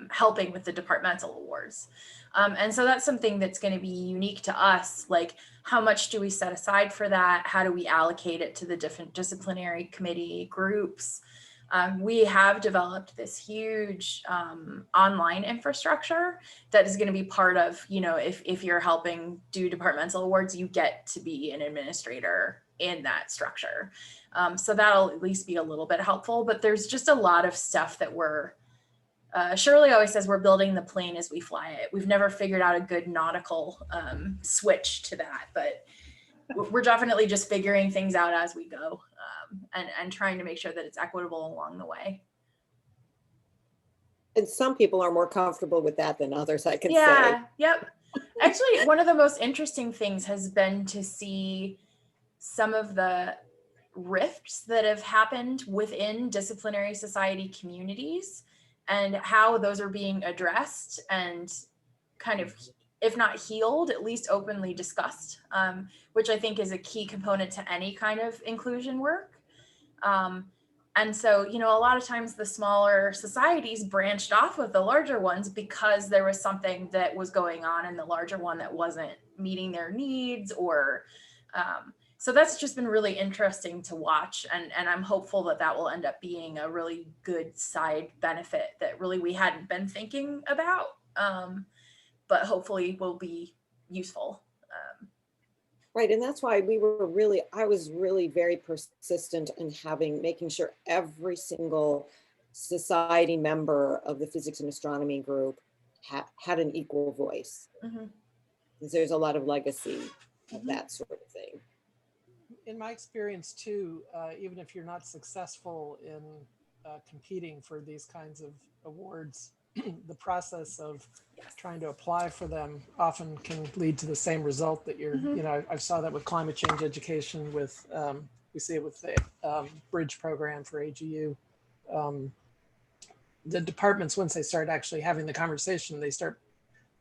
helping with the departmental awards. And so that's something that's going to be unique to us. Like, how much do we set aside for that? How do we allocate it to the different disciplinary committee groups? We have developed this huge online infrastructure that is going to be part of, if you're helping do departmental awards, you get to be an administrator in that structure. So that'll at least be a little bit helpful, but there's just a lot of stuff that Shirley always says we're building the plane as we fly it. We've never figured out a good nautical switch to that, but we're definitely just figuring things out as we go, and trying to make sure that it's equitable along the way. And some people are more comfortable with that than others, I can say. Yeah, yep. Actually, one of the most interesting things has been to see some of the rifts that have happened within disciplinary society communities and how those are being addressed and kind of, if not healed, at least openly discussed, which I think is a key component to any kind of inclusion work. And so, a lot of times the smaller societies branched off of the larger ones because there was something that was going on in the larger one that wasn't meeting their needs, or so that's just been really interesting to watch. And I'm hopeful that that will end up being a really good side benefit that really we hadn't been thinking about, but hopefully will be useful. Right, and that's why I was really very persistent in making sure every single society member of the physics and astronomy group had an equal voice. Mm-hmm. Because there's a lot of legacy of that sort of thing. In my experience too, even if you're not successful in competing for these kinds of awards, the process of trying to apply for them often can lead to the same result that you're, I saw that with climate change education, with, we see it with the bridge program for AGU. The departments, once they start actually having the conversation, they start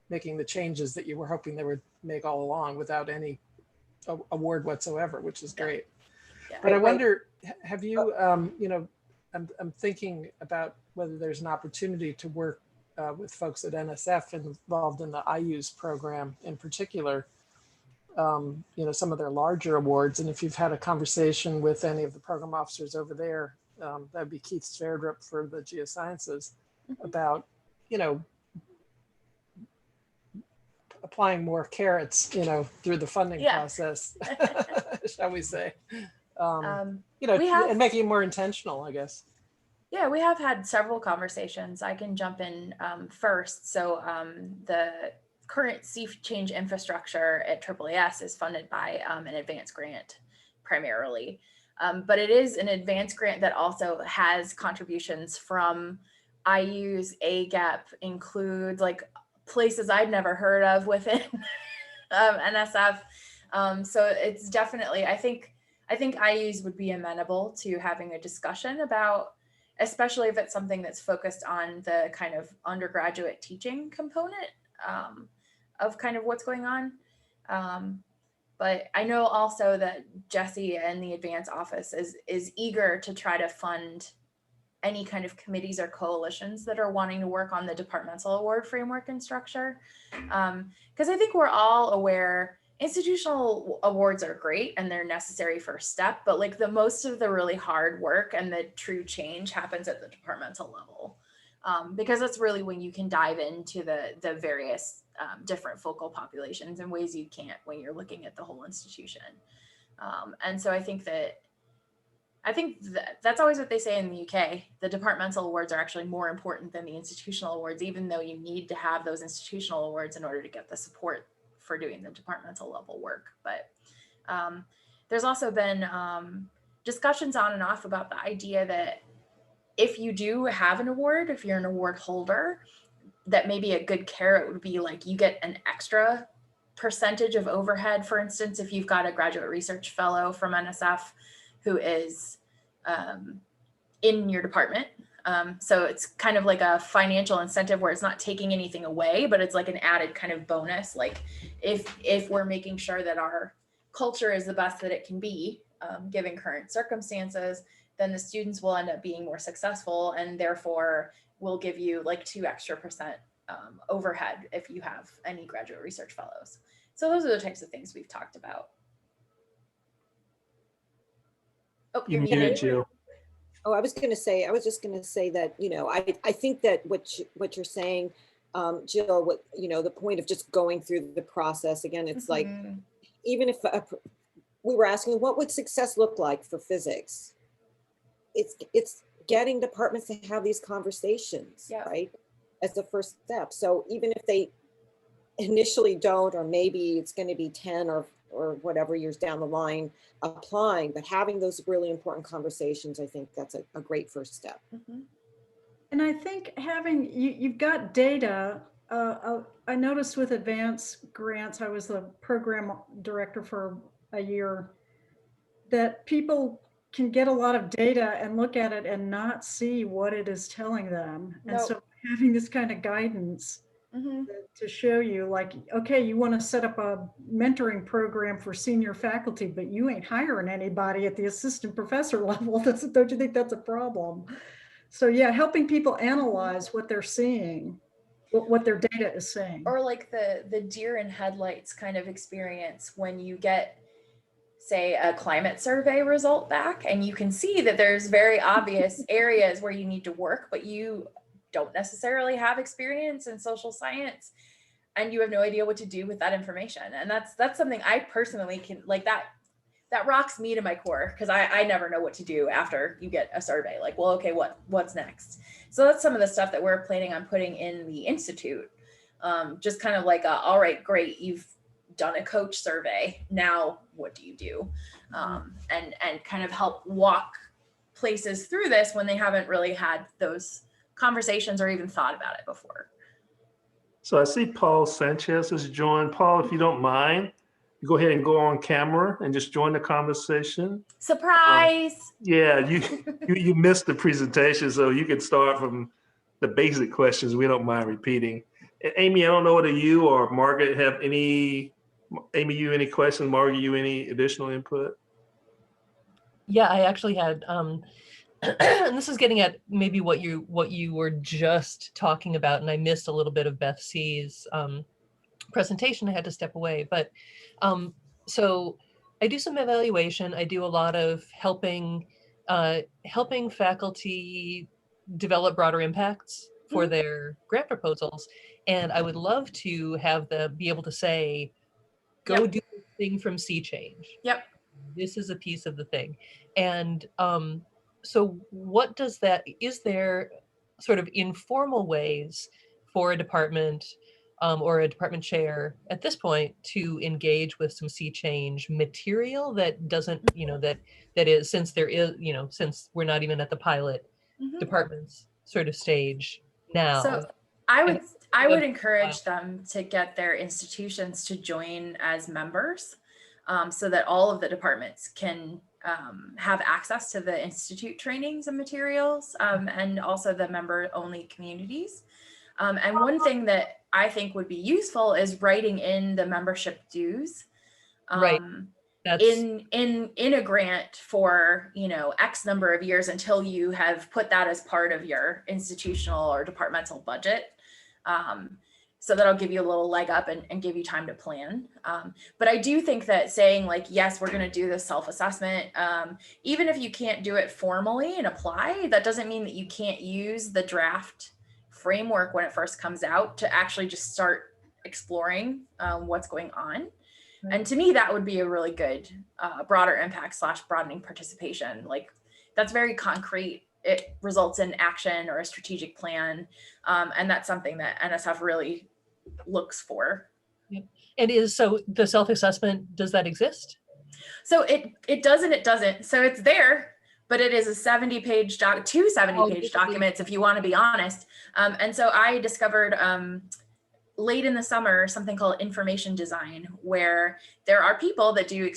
making the changes that you were hoping they would make all along without any award whatsoever, which is great. Yeah. But I wonder, have you, I'm thinking about whether there's an opportunity to work with folks at NSF involved in the IU's program in particular, some of their larger awards. And if you've had a conversation with any of the program officers over there, that'd be Keith Sverdrup for the Geosciences, about, applying more carrots, through the funding process, shall we say, and making it more intentional, I guess. Yeah, we have had several conversations. I can jump in first. So the current SEA Change infrastructure at AAAS is funded by an advance grant primarily. But it is an advance grant that also has contributions from IU's AGAP, includes like places I'd never heard of within NSF. So it's definitely, I think IUs would be amenable to having a discussion about, especially if it's something that's focused on the kind of undergraduate teaching component of kind of what's going on. But I know also that Jesse and the advance office is eager to try to fund any kind of committees or coalitions that are wanting to work on the departmental award framework and structure. Because I think we're all aware institutional awards are great and they're necessary first step, but like the most of the really hard work and the true change happens at the departmental level. Because that's really when you can dive into the various different focal populations in ways you can't when you're looking at the whole institution. And so I think that's always what they say in the UK. The departmental awards are actually more important than the institutional awards, even though you need to have those institutional awards in order to get the support for doing the departmental level work. But there's also been discussions on and off about the idea that if you do have an award, if you're an award holder, that maybe a good carrot would be like you get an extra percentage of overhead. For instance, if you've got a graduate research fellow from NSF who is in your department. So it's kind of like a financial incentive where it's not taking anything away, but it's like an added kind of bonus. Like if we're making sure that our culture is the best that it can be, given current circumstances, then the students will end up being more successful, and therefore we'll give you like 2% extra overhead if you have any graduate research fellows. So those are the types of things we've talked about. Oh, You muted, Jill. Oh, I was just going to say that, you know, I think that what you're saying, Jill, what, you know, the point of just going through the process again, it's like, even if we were asking, what would success look like for physics? It's getting departments to have these conversations, right? As the first step. So even if they initially don't, or maybe it's going to be 10 or whatever years down the line applying, but having those really important conversations, I think that's a great first step. And I think having, you've got data. I noticed with advanced grants, I was the program director for a year, that people can get a lot of data and look at it and not see what it is telling them. And so having this kind of guidance to show you, like, okay, you want to set up a mentoring program for senior faculty, but you ain't hiring anybody at the assistant professor level. Don't you think that's a problem? So yeah, helping people analyze what they're seeing, what their data is saying. Or like the deer in headlights kind of experience when you get, say, a climate survey result back, and you can see that there's very obvious areas where you need to work, but you don't necessarily have experience in social science, and you have no idea what to do with that information. And that's something I personally can, like, that rocks me to my core, because I never know what to do after you get a survey. Like, well, okay, what's next? So that's some of the stuff that we're planning on putting in the Institute. Just kind of like, all right, great, you've done a coach survey. Now, what do you do? And kind of help walk places through this when they haven't really had those conversations or even thought about it before. So I see Paul Sanchez has joined. Paul, if you don't mind, you go ahead and go on camera and just join the conversation. Surprise! Yeah, you missed the presentation, so you can start from the basic questions. We don't mind repeating. Amy, I don't know whether you or Margaret have any. Amy, you any questions? Margaret, you any additional input? Yeah, I actually had, and this is getting at maybe what you were just talking about, and I missed a little bit of Beth C's presentation. I had to step away, but so I do some evaluation. I do a lot of helping faculty develop broader impacts for their grant proposals, and I would love to have them be able to say, go do this thing from SEA Change. Yep. This is a piece of the thing. And so what does that, is there sort of informal ways for a department or a department chair at this point to engage with some SEA Change material that doesn't, you know, that is, since there is, you know, since we're not even at the pilot departments sort of stage now? So I would encourage them to get their institutions to join as members, so that all of the departments can have access to the institute trainings and materials, and also the member-only communities. And one thing that I think would be useful is writing in the membership dues. Right. In a grant for, you know, X number of years until you have put that as part of your institutional or departmental budget. So that'll give you a little leg up and give you time to plan. But I do think that saying, like, yes, we're going to do this self-assessment, even if you can't do it formally and apply, that doesn't mean that you can't use the draft framework when it first comes out to actually just start exploring what's going on. Right. And to me, that would be a really good broader impact / broadening participation. Like, that's very concrete. It results in action or a strategic plan. And that's something that NSF really looks for. Yep. And is, so the self-assessment, does that exist? So it does and it doesn't. So it's there, but it is a 70-page two 70-page documents, if you want to be honest. And so I discovered late in the summer something called information design, where there are people that do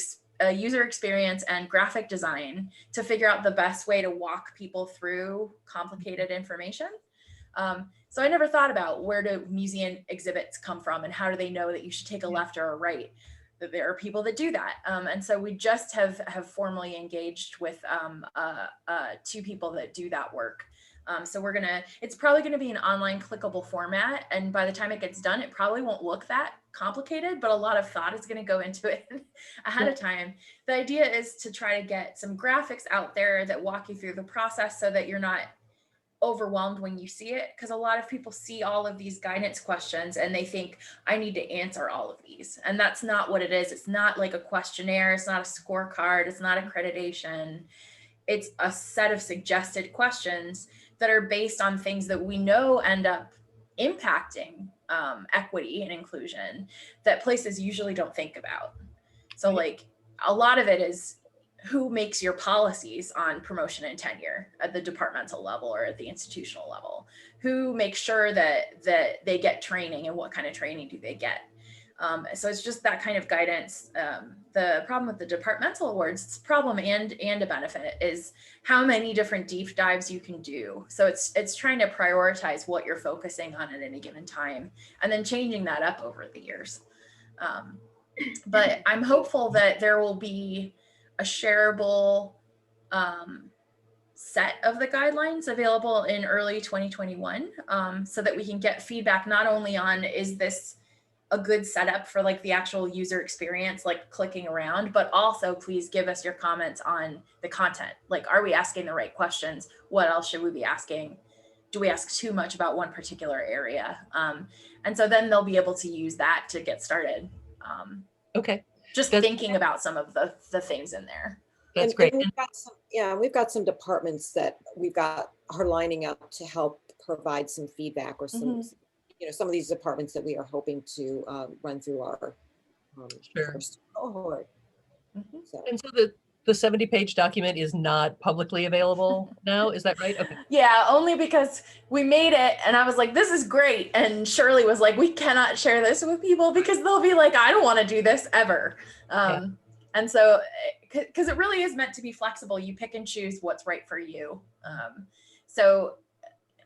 user experience and graphic design to figure out the best way to walk people through complicated information. So I never thought about, where do museum exhibits come from and how do they know that you should take a left or a right? That there are people that do that. And so we just have formally engaged with 2 people that do that work. So it's probably gonna be an online clickable format. And by the time it gets done, it probably won't look that complicated, but a lot of thought is going to go into it ahead of time. The idea is to try to get some graphics out there that walk you through the process so that you're not overwhelmed when you see it, because a lot of people see all of these guidance questions and they think I need to answer all of these, and that's not what it is. It's not like a questionnaire, it's not a scorecard, it's not accreditation. It's a set of suggested questions that are based on things that we know end up impacting equity and inclusion that places usually don't think about. So like a lot of it is who makes your policies on promotion and tenure at the departmental level or at the institutional level? Who makes sure that they get training, and what kind of training do they get? So it's just that kind of guidance. The problem with the departmental awards, it's a problem and a benefit, is how many different deep dives you can do. So it's trying to prioritize what you're focusing on at any given time, and then changing that up over the years. But I'm hopeful that there will be a shareable set of the guidelines available in early 2021, so that we can get feedback not only on, is this a good setup for like the actual user experience, like clicking around, but also please give us your comments on the content. Like, are we asking the right questions? What else should we be asking? Do we ask too much about one particular area? And so then they'll be able to use that to get started. Okay. Just thinking about some of the things in there. That's great. And we've got some departments that are lining up to help provide some feedback, or some, some of these departments that we are hoping to run through our first cohort. So. And so the 70-page document is not publicly available now, is that right? Okay. Yeah, only because we made it and I was like, this is great. And Shirley was like, we cannot share this with people because they'll be like, I don't want to do this ever. And so, because it really is meant to be flexible, you pick and choose what's right for you. So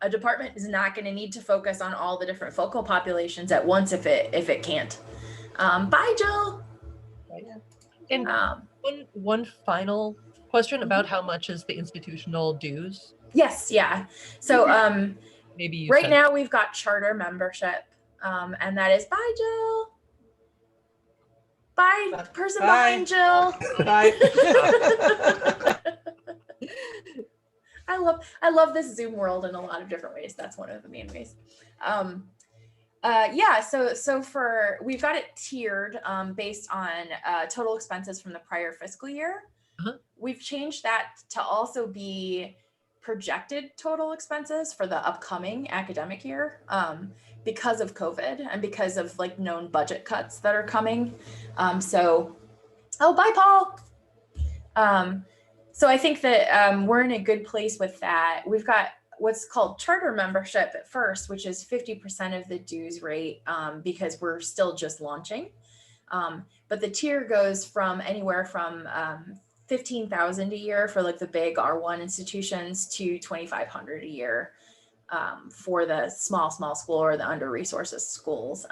a department is not going to need to focus on all the different focal populations at once if it can't. Bye, Jill. Right. And one final question about how much is the institutional dues? Yes, yeah. So maybe right now we've got charter membership, and that is, bye, Jill. Bye, person behind Jill. Bye. I love this Zoom world in a lot of different ways. That's one of the main ways. Yeah, so we've got it tiered based on total expenses from the prior fiscal year. We've changed that to also be projected total expenses for the upcoming academic year because of COVID and because of like known budget cuts that are coming. Oh, bye, Paul. So I think that we're in a good place with that. We've got what's called charter membership at first, which is 50% of the dues rate because we're still just launching. But the tier goes from anywhere from $15,000 a year for like the big R1 institutions to $2,500 a year for the small school or the under-resourced schools.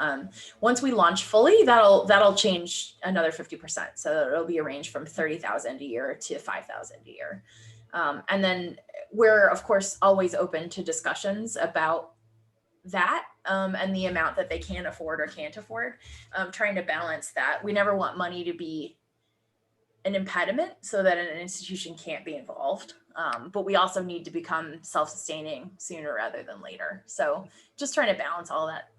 Once we launch fully, that'll change another 50%. So it'll be a range from $30,000 a year to $5,000 a year. And then we're, of course, always open to discussions about that and the amount that they can afford or can't afford, trying to balance that. We never want money to be an impediment so that an institution can't be involved. But we also need to become self-sustaining sooner rather than later. So just trying to balance all that.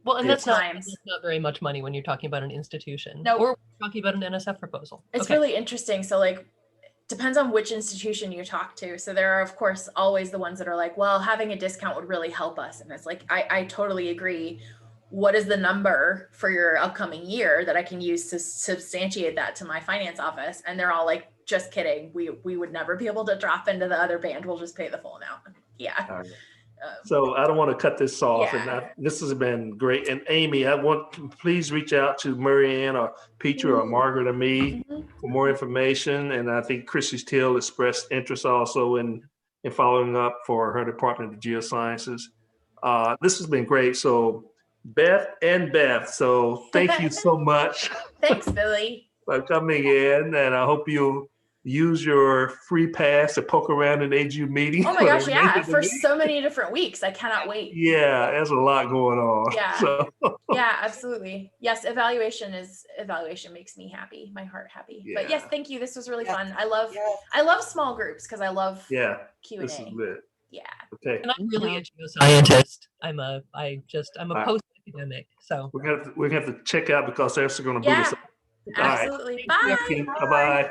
Well, and that's not very much money when you're talking about an institution. No, or talking about an NSF proposal. It's really interesting. So like, depends on which institution you talk to. So there are, of course, always the ones that are like, well, having a discount would really help us. And it's like, I totally agree. What is the number for your upcoming year that I can use to substantiate that to my finance office? And they're all like, just kidding. We would never be able to drop into the other band. We'll just pay the full amount. Yeah. So I don't want to cut this off. And this has been great. And Amy, please reach out to Marianne or Peter or Margaret or me for more information. And I think Chrissy Till expressed interest also in following up for her Department of Geosciences. This has been great. So Beth, so thank you so much. Thanks, Billy. For coming in, and I hope you'll use your free pass to poke around in AGU meeting. Oh my for the gosh, yeah, remainder of the for week. so many different weeks. I cannot wait. Yeah, there's a lot going on. Yeah. So, Yeah, absolutely. Yes, evaluation makes me happy, my heart happy. But yes, Yeah. thank you. This was really Yeah. fun. I love Yes. small groups because I love yeah, Q&A. this is lit. Yeah. Okay, And I'm really a geoscientist. I'm a Right. post-academic. So we're gonna have to check out because they're going to boot Yeah, us. All right. absolutely. Thank you, Bye. everyone. Bye bye.